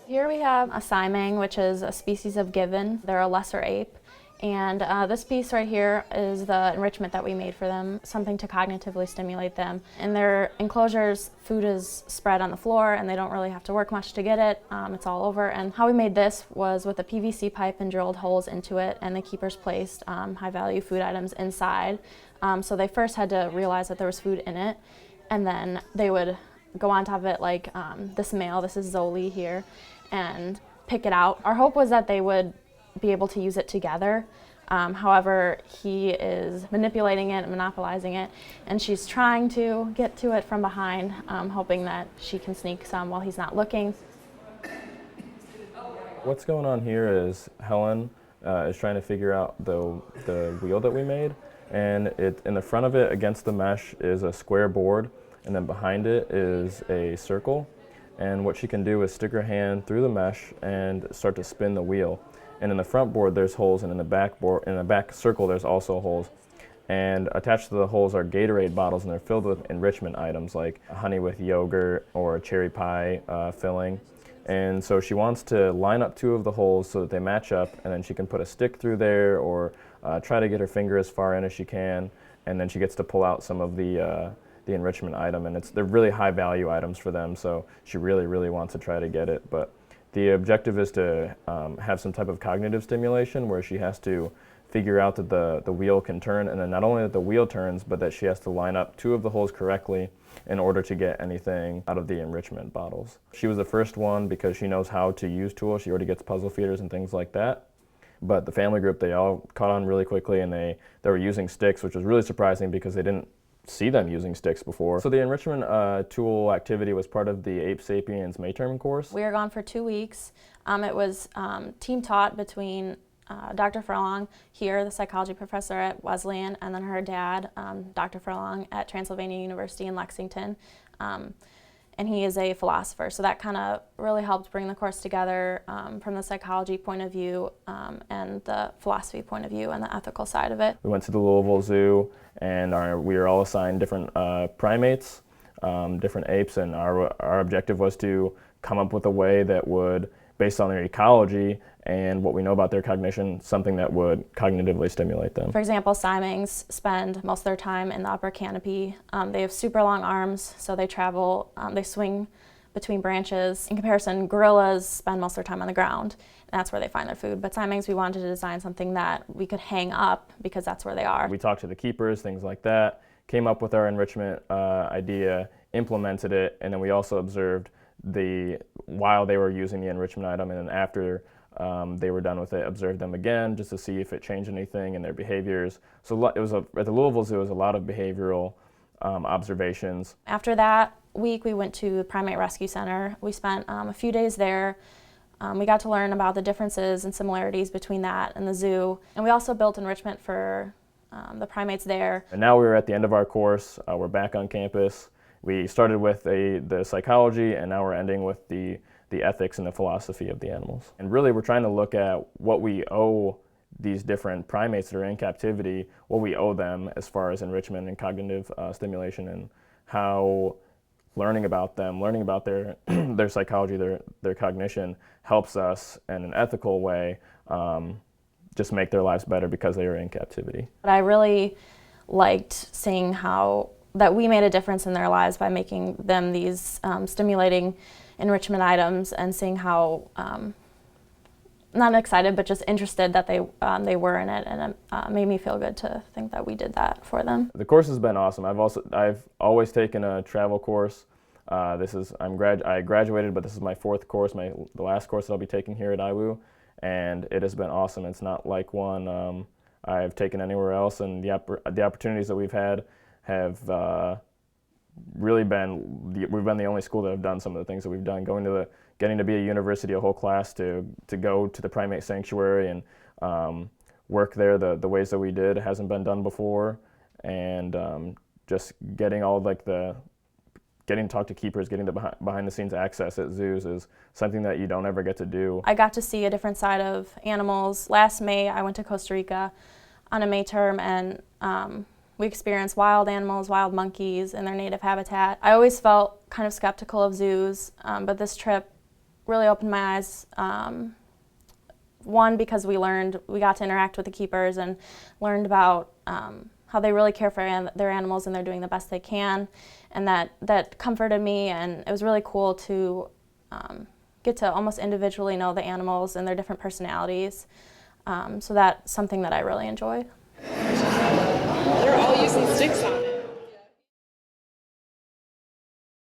Here we have a Simang, which is a species of gibbon. They're a lesser ape. And this piece right here is the enrichment that we made for them, something to cognitively stimulate them. In their enclosures, food is spread on the floor and they don't really have to work much to get it. It's all over. And how we made this was with a PVC pipe and drilled holes into it, and the keepers placed high-value food items inside. So they first had to realize that there was food in it, and then they would go on top of it like this male, this is Zoli here, and pick it out. Our hope was that they would be able to use it together. However, he is manipulating it, monopolizing it, and she's trying to get to it from behind, hoping that she can sneak some while he's not looking. What's going on here is Helen is trying to figure out the wheel that we made, and in the front of it against the mesh is a square board, and then behind it is a circle. And what she can do is stick her hand through the mesh and start to spin the wheel. And in the front board there's holes, and in the back circle there's also holes. And attached to the holes are Gatorade bottles, and they're filled with enrichment items like honey with yogurt or cherry pie filling. And so she wants to line up two of the holes so that they match up, and then she can put a stick through there or try to get her finger as far in as she can, and then she gets to pull out some of the enrichment item, and they're really high value items for them, so she really wants to try to get it. But the objective is to have some type of cognitive stimulation where she has to figure out that the wheel can turn, and then not only that the wheel turns, but that she has to line up two of the holes correctly in order to get anything out of the enrichment bottles. She was the first one because she knows how to use tools. She already gets puzzle feeders and things like that. But the family group, they all caught on really quickly, and they were using sticks, which was really surprising because they didn't see them using sticks before. So the enrichment tool activity was part of the Ape Sapiens Mayterm course. We were gone for 2 weeks. It was team taught between Dr. Furlong here, the psychology professor at Wesleyan, and then her dad, Dr. Furlong at Transylvania University in Lexington. And he is a philosopher, so that kind of really helped bring the course together from the psychology point of view and the philosophy point of view and the ethical side of it. We went to the Louisville Zoo, and we were all assigned different primates, different apes, and our objective was to come up with a way that would, based on their ecology and what we know about their cognition, something that would cognitively stimulate them. For example, Simangs spend most of their time in the upper canopy. They have super long arms, so they travel, they swing between branches. In comparison, gorillas spend most of their time on the ground, and that's where they find their food. But Simangs, we wanted to design something that we could hang up because that's where they are. We talked to the keepers, things like that, came up with our enrichment idea, implemented it, and then we also observed while they were using the enrichment item, and then after they were done with it, observed them again just to see if it changed anything in their behaviors. So it was at the Louisville Zoo, it was a lot of behavioral observations. After that week, we went to the Primate Rescue Center. We spent a few days there. We got to learn about the differences and similarities between that and the zoo. And we also built enrichment for the primates there. And now we're at the end of our course. We're back on campus. We started with the psychology, and now we're ending with the ethics and the philosophy of the animals. And really we're trying to look at what we owe these different primates that are in captivity, what we owe them as far as enrichment and cognitive stimulation, and how learning about them, learning about their psychology, their cognition helps us in an ethical way just make their lives better because they are in captivity. But I really liked seeing that we made a difference in their lives by making them these stimulating enrichment items, and seeing how, not excited, but just interested that they were in it, and it made me feel good to think that we did that for them. The course has been awesome. I've always taken a travel course. I graduated, but this is my fourth course, the last course that I'll be taking here at IWU, and it has been awesome. It's not like one I've taken anywhere else, and the opportunities that we've had have really we've been the only school that have done some of the things that we've done. Getting to be a university, a whole class, to go to the Primate Sanctuary and work there the ways that we did hasn't been done before, and just getting getting to talk to keepers, getting the behind the scenes access at zoos is something that you don't ever get to do. I got to see a different side of animals. Last May I went to Costa Rica on a May term, and we experienced wild animals, wild monkeys in their native habitat. I always felt kind of skeptical of zoos, but this trip really opened my eyes. One, because we got to interact with the keepers and learned about how they really care for their animals and they're doing the best they can, and that comforted me, and it was really cool to get to almost individually know the animals and their different personalities. So that's something that I really enjoyed. They're all using sticks on it.